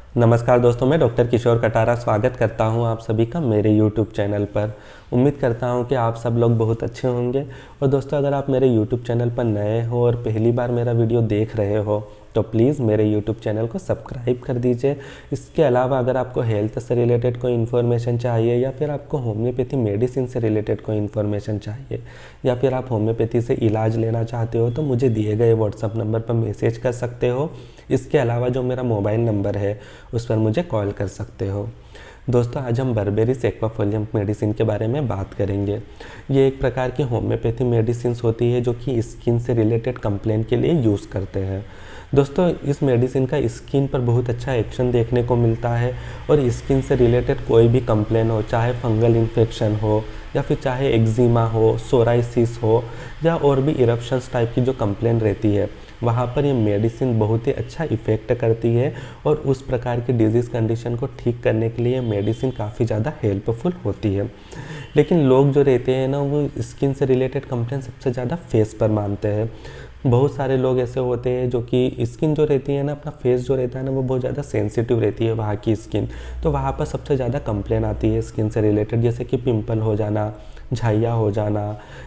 नमस्कार दोस्तों, मैं डॉक्टर किशोर कटारा स्वागत करता हूं आप सभी का मेरे YouTube चैनल पर। उम्मीद करता हूं कि आप सब लोग बहुत अच्छे होंगे। और दोस्तों, अगर आप मेरे YouTube चैनल पर नए हो और पहली बार मेरा वीडियो देख रहे हो तो प्लीज़ मेरे YouTube चैनल को सब्सक्राइब कर दीजिए। इसके अलावा अगर आपको हेल्थ से रिलेटेड कोई इन्फॉर्मेशन चाहिए या फिर आपको होम्योपैथी मेडिसिन से रिलेटेड कोई इन्फॉर्मेशन चाहिए या फिर आप होम्योपैथी से इलाज लेना चाहते हो तो मुझे दिए गए व्हाट्सअप नंबर पर मैसेज कर सकते हो। इसके अलावा जो मेरा मोबाइल नंबर है उस पर मुझे कॉल कर सकते हो। दोस्तों, आज हम बर्बेरिस एक्वाफोलियम मेडिसिन के बारे में बात करेंगे। ये एक प्रकार की होम्योपैथी मेडिसिन होती है जो कि स्किन से रिलेटेड कंप्लेंट के लिए यूज़ करते हैं। दोस्तों, इस मेडिसिन का स्किन पर बहुत अच्छा एक्शन देखने को मिलता है और स्किन से रिलेटेड कोई भी कंप्लेन हो, चाहे फंगल इन्फेक्शन हो या फिर चाहे एक्जिमा हो, सोराइसिस हो या और भी इरप्शंस टाइप की जो कंप्लेन रहती है, वहाँ पर ये मेडिसिन बहुत ही अच्छा इफ़ेक्ट करती है और उस प्रकार की डिजीज़ कंडीशन को ठीक करने के लिए मेडिसिन काफ़ी ज़्यादा हेल्पफुल होती है। लेकिन लोग जो रहते हैं ना, वो स्किन से रिलेटेड कंप्लेन सबसे ज़्यादा फेस पर मानते हैं। बहुत सारे लोग ऐसे होते हैं जो कि स्किन जो रहती है ना, अपना फेस जो रहता है ना, वो बहुत ज़्यादा सेंसिटिव रहती है वहाँ की स्किन। तो वहाँ पर सबसे ज़्यादा कंप्लेन आती है स्किन से रिलेटेड, जैसे कि पिंपल हो जाना, झाइयाँ हो जाना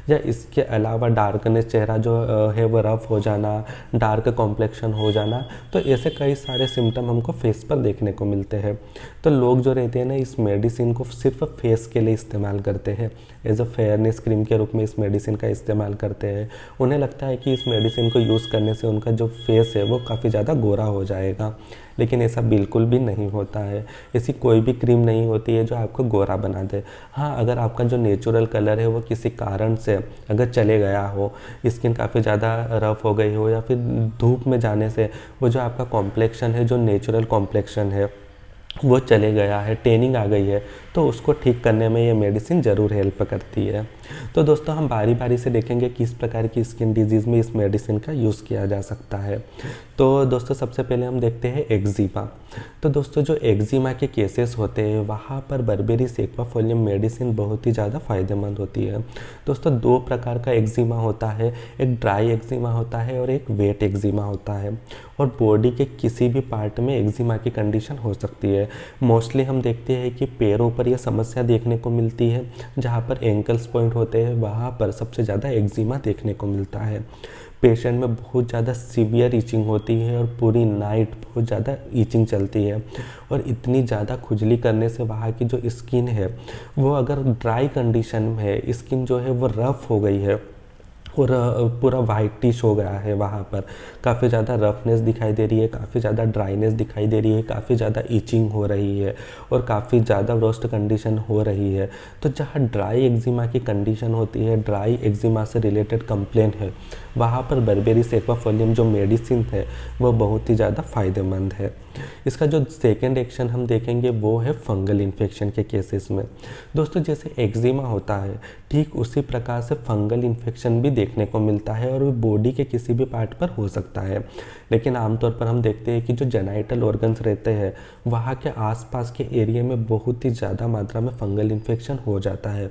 या इसके अलावा डार्कनेस, चेहरा जो है वो रफ हो जाना, डार्क कॉम्प्लेक्शन हो जाना। तो ऐसे कई सारे सिम्टम हमको फेस पर देखने को मिलते हैं। तो लोग जो रहते हैं ना, इस मेडिसिन को सिर्फ फेस के लिए इस्तेमाल करते हैं, एज अ फेयरनेस क्रीम के रूप में इस मेडिसिन का इस्तेमाल करते हैं। उन्हें लगता है कि इस मेडिसिन को यूज़ करने से उनका जो फेस है वो काफ़ी ज़्यादा गोरा हो जाएगा, लेकिन ऐसा बिल्कुल भी नहीं होता है। ऐसी कोई भी क्रीम नहीं होती है जो आपको गोरा बना दे। हाँ, अगर आपका जो नेचुरल कलर है वो किसी कारण से अगर चले गया हो, स्किन काफ़ी ज़्यादा रफ हो गई हो या फिर धूप में जाने से वो जो आपका कॉम्प्लेक्शन है, जो नेचुरल कॉम्प्लेक्शन है, वो चले गया है, टेनिंग आ गई है, तो उसको ठीक करने में ये मेडिसिन ज़रूर हेल्प करती है। तो दोस्तों, हम बारी बारी से देखेंगे किस प्रकार की स्किन डिजीज़ में इस मेडिसिन का यूज़ किया जा सकता है। तो दोस्तों, सबसे पहले हम देखते हैं एक्जिमा। तो दोस्तों, जो एक्जिमा के केसेस होते हैं वहाँ पर बर्बेरिस एक्वाफोलियम मेडिसिन बहुत ही ज़्यादा फ़ायदेमंद होती है। दोस्तों, दो प्रकार का एक्जिमा होता है, एक ड्राई एक्जिमा होता है और एक वेट एक्जिमा होता है। और बॉडी के किसी भी पार्ट में एक्जिमा की कंडीशन हो सकती है। मोस्टली हम देखते हैं कि पैरों पर यह समस्या देखने को मिलती है, जहाँ पर एंकल्स पॉइंट होते हैं वहाँ पर सबसे ज़्यादा एक्जिमा देखने को मिलता है। पेशेंट में बहुत ज़्यादा सीवियर ईचिंग होती है और पूरी नाइट बहुत ज़्यादा ईचिंग चलती है और इतनी ज़्यादा खुजली करने से वहाँ की जो स्किन है वो अगर ड्राई कंडीशन में है, स्किन जो है वो रफ़ हो गई है और पूरा वाइटिश हो गया है, वहाँ पर काफ़ी ज़्यादा रफनेस दिखाई दे रही है, काफ़ी ज़्यादा ड्राइनेस दिखाई दे रही है, काफ़ी ज़्यादा ईचिंग हो रही है और काफ़ी ज़्यादा रोस्ट कंडीशन हो रही है। तो जहाँ ड्राई एक्जिमा की कंडीशन होती है, ड्राई एक्जिमा से रिलेटेड कंप्लेन है, वहाँ पर बर्बेरिस एक्वाफोलियम जो मेडिसिन है वो बहुत ही ज़्यादा फ़ायदेमंद है। इसका जो सेकेंड एक्शन हम देखेंगे वो है फंगल इन्फेक्शन के केसेस में। दोस्तों, जैसे एक्जिमा होता है ठीक उसी प्रकार से फंगल इन्फेक्शन भी देखने को मिलता है और वो बॉडी के किसी भी पार्ट पर हो सकता है। लेकिन आमतौर पर हम देखते हैं कि जो जेनाइटल ऑर्गन्स रहते हैं वहाँ के आसपास के एरिया में बहुत ही ज़्यादा मात्रा में फंगल इन्फेक्शन हो जाता है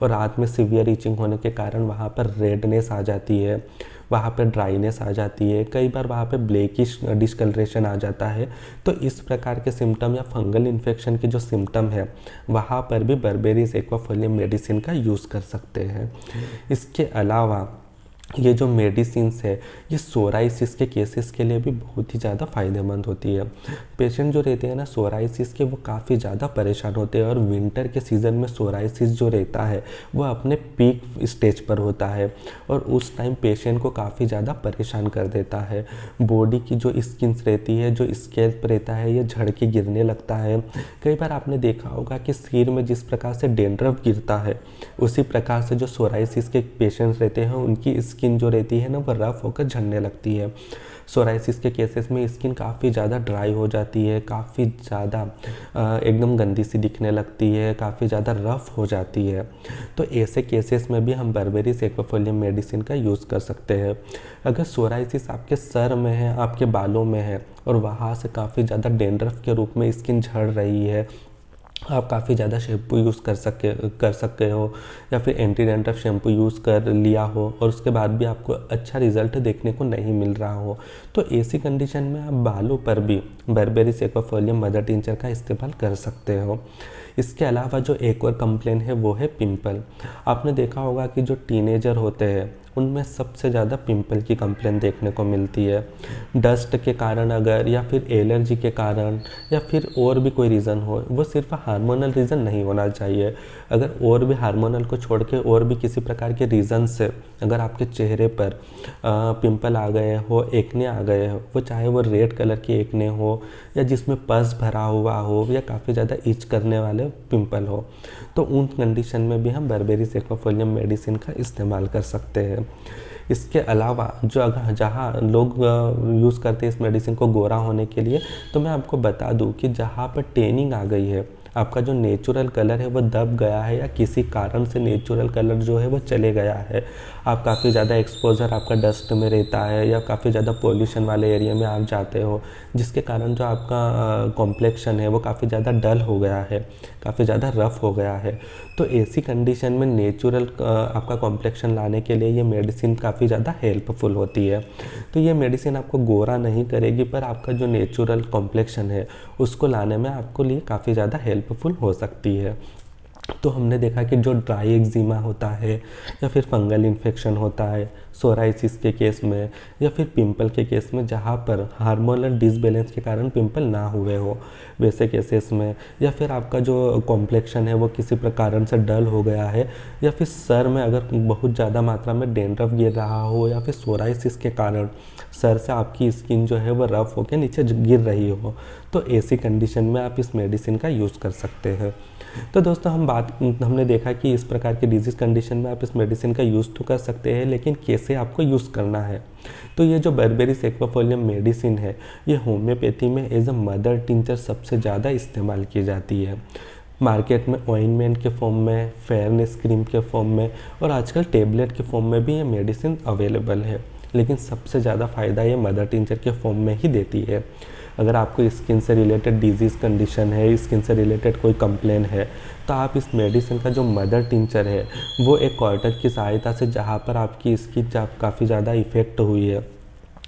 और रात में सीवियर ईचिंग होने के कारण वहाँ पर रेडनेस आ जाती है, वहाँ पर ड्राइनेस आ जाती है, कई बार वहाँ पे ब्लैकिश डिस्कलरेशन आ जाता है। तो इस प्रकार के सिम्टम या फंगल इन्फेक्शन के जो सिम्टम है वहाँ पर भी बर्बेरिस एक्वाफोलियम मेडिसिन का यूज़ कर सकते हैं। इसके अलावा ये जो मेडिसिन्स है ये सोराइसिस के केसेस के लिए भी बहुत ही ज़्यादा फ़ायदेमंद होती है। पेशेंट जो रहते हैं ना सोराइसिस के, वो काफ़ी ज़्यादा परेशान होते हैं और विंटर के सीज़न में सोराइसिस जो रहता है वो अपने पीक स्टेज पर होता है और उस टाइम पेशेंट को काफ़ी ज़्यादा परेशान कर देता है। बॉडी की जो स्किन्स रहती है, जो स्कैल्प रहता है, ये झड़ के गिरने लगता है। कई बार आपने देखा होगा कि सिर में जिस प्रकार से डेंड्रफ गिरता है उसी प्रकार से जो सोराइसिस के पेशेंट्स रहते हैं उनकी स्किन जो रहती है ना वो रफ़ होकर झड़ने लगती है। सोराइसिस के केसेस में स्किन काफ़ी ज़्यादा ड्राई हो जाती है, काफ़ी ज़्यादा एकदम गंदी सी दिखने लगती है, काफ़ी ज़्यादा रफ़ हो जाती है। तो ऐसे केसेस में भी हम बर्बेरिस एक्वाफोलियम मेडिसिन का यूज़ कर सकते हैं। अगर सोराइसिस आपके सर में है, आपके बालों में है और वहाँ से काफ़ी ज़्यादा डेंड्रफ के रूप में स्किन झड़ रही है आप काफ़ी ज़्यादा शैम्पू यूज़ कर सकते हो, या फिर एंटी डैंड्रफ शैम्पू यूज़ कर लिया हो और उसके बाद भी आपको अच्छा रिज़ल्ट देखने को नहीं मिल रहा हो, तो ऐसी कंडीशन में आप बालों पर भी बर्बेरिस एक्वाफोलियम मदर टिंचर का इस्तेमाल कर सकते हो। इसके अलावा जो एक और कंप्लेन है वो है पिंपल। आपने देखा होगा कि जो टीनेजर होते हैं उनमें सबसे ज़्यादा पिंपल की कंप्लेन देखने को मिलती है। डस्ट के कारण अगर, या फिर एलर्जी के कारण, या फिर और भी कोई रीज़न हो, वो सिर्फ हार्मोनल रीज़न नहीं होना चाहिए। अगर और भी हार्मोनल को छोड़ के और भी किसी प्रकार के रीज़न से अगर आपके चेहरे पर पिंपल आ गए हो, एक्ने आ गए हो, वो चाहे वो रेड कलर की एक्ने हो, या जिसमें पस भरा हुआ हो, या काफ़ी ज़्यादा इच करने वाले पिंपल हो, तो उन कंडीशन में भी हम बर्बेरिस एक्वाफोलियम मेडिसिन का इस्तेमाल कर सकते हैं। इसके अलावा जो जहाँ लोग यूज़ करते हैं इस मेडिसिन को गोरा होने के लिए, तो मैं आपको बता दूं कि जहाँ पर टेनिंग आ गई है, आपका जो नेचुरल कलर है वो दब गया है, या किसी कारण से नेचुरल कलर जो है वो चले गया है, आप काफ़ी ज़्यादा एक्सपोजर आपका डस्ट में रहता है, या काफ़ी ज़्यादा पोल्यूशन वाले एरिया में आप जाते हो, जिसके कारण जो आपका कॉम्प्लेक्शन है वो काफ़ी ज़्यादा डल हो गया है, काफ़ी ज़्यादा रफ़ हो गया है, तो ऐसी कंडीशन में नेचुरल आपका कॉम्प्लेक्शन लाने के लिए ये मेडिसिन काफ़ी ज़्यादा हेल्पफुल होती है। तो ये मेडिसिन आपको गोरा नहीं करेगी, पर आपका जो नेचुरल कॉम्प्लेक्शन है उसको लाने में आपको लिए काफ़ी ज़्यादा हेल्पफुल हो सकती है। तो हमने देखा कि जो ड्राई एक्जिमा होता है, या फिर फंगल इन्फेक्शन होता है सोराइसिस के केस में, या फिर पिंपल के केस में जहाँ पर हार्मोनल डिसबैलेंस के कारण पिंपल ना हुए हो, वैसे केसेस में, या फिर आपका जो कॉम्प्लेक्शन है वो किसी कारण से डल हो गया है, या फिर सर में अगर बहुत ज़्यादा मात्रा में डेंड्रफ गिर रहा हो, या फिर सोराइसिस के कारण सर से आपकी स्किन जो है वो रफ़ होकर नीचे गिर रही हो, तो ऐसी कंडीशन में आप इस मेडिसिन का यूज़ कर सकते हैं। तो दोस्तों हमने देखा कि इस प्रकार की डिजीज़ कंडीशन में आप इस मेडिसिन का यूज़ तो कर सकते हैं, लेकिन कैसे आपको यूज़ करना है। तो ये जो बर्बेरिस एक्वाफोलियम मेडिसिन है, ये होम्योपैथी में एज अ मदर टिंचर सबसे ज़्यादा इस्तेमाल की जाती है। मार्केट में ऑइंटमेंट के फॉर्म में, फेयरनेस क्रीम के फॉर्म में, और आजकल टेबलेट के फॉर्म में भी ये मेडिसिन अवेलेबल है, लेकिन सबसे ज़्यादा फ़ायदा ये मदर टिंचर के फॉर्म में ही देती है। अगर आपको स्किन से रिलेटेड डिजीज़ कंडीशन है, स्किन से रिलेटेड कोई कंप्लेन है, तो आप इस मेडिसिन का जो मदर टिंचर है वो एक कॉटन की सहायता से, जहाँ पर आपकी स्किन काफ़ी ज़्यादा इफ़ेक्ट हुई है,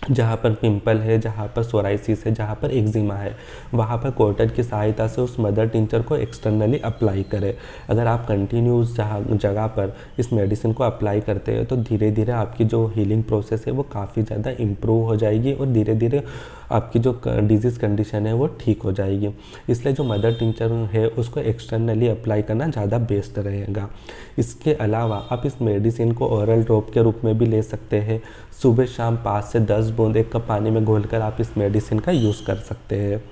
जहाँ पर पिंपल है, जहाँ पर सोराइसिस है, जहाँ पर एक्जिमा है, वहाँ पर कॉटन की सहायता से उस मदर टिंचर को एक्सटर्नली अप्लाई करें। अगर आप कंटिन्यूस जगह पर इस मेडिसिन को अप्लाई करते हैं, तो धीरे धीरे आपकी जो हीलिंग प्रोसेस है वो काफ़ी ज़्यादा इम्प्रूव हो जाएगी, और धीरे धीरे आपकी जो डिजीज़ कंडीशन है वो ठीक हो जाएगी। इसलिए जो मदर टिंचर है उसको एक्सटर्नली अप्लाई करना ज़्यादा बेस्ट रहेगा। इसके अलावा आप इस मेडिसिन को ओरल ड्रॉप के रूप में भी ले सकते हैं। सुबह शाम 5 से 10 बूंद एक कप पानी में घोलकर आप इस मेडिसिन का यूज़ कर सकते हैं।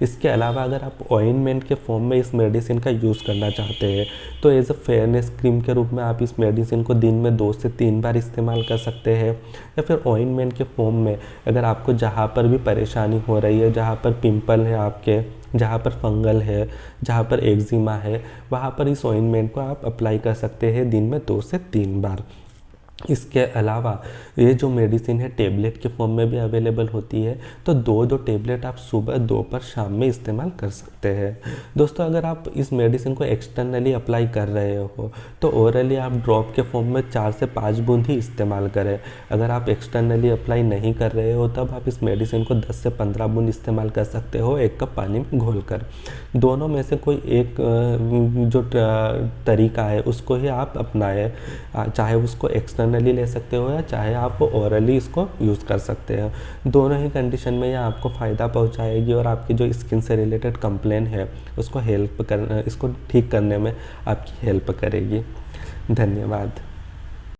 इसके अलावा अगर आप ऑइंटमेंट के फॉर्म में इस मेडिसिन का यूज़ करना चाहते हैं, तो एज अ फेयरनेस क्रीम के रूप में आप इस मेडिसिन को दिन में 2 से 3 बार इस्तेमाल कर सकते हैं। या फिर ऑइंटमेंट के फॉर्म में अगर आपको जहाँ पर भी परेशानी हो रही है, जहाँ पर पिंपल है आपके, जहाँ पर फंगल है, जहाँ पर एक्जिमा है, वहाँ पर इस ऑइंटमेंट को आप अप्लाई कर सकते हैं दिन में 2 से 3 बार। इसके अलावा ये जो मेडिसिन है टेबलेट के फॉर्म में भी अवेलेबल होती है, तो दो टेबलेट आप सुबह, दोपहर, शाम में इस्तेमाल कर सकते हैं। दोस्तों अगर आप इस मेडिसिन को एक्सटर्नली अप्लाई कर रहे हो, तो ओरली आप ड्रॉप के फॉर्म में 4 से 5 बूंद ही इस्तेमाल करें। अगर आप एक्सटर्नली अप्लाई नहीं कर रहे हो, तब आप इस मेडिसिन को 10 से 15 बूंद इस्तेमाल कर सकते हो एक कप पानी में घोलकर। दोनों में से कोई एक जो तरीका है उसको ही आप अपनाएं, चाहे उसको एक्सटर्नली ले सकते हो या चाहे आप ओरली इसको यूज़ कर सकते हो। दोनों ही कंडीशन में ये आपको फ़ायदा पहुंचाएगी और आपकी जो स्किन से रिलेटेड कंप्लेन है उसको ठीक करने में आपकी हेल्प करेगी। धन्यवाद।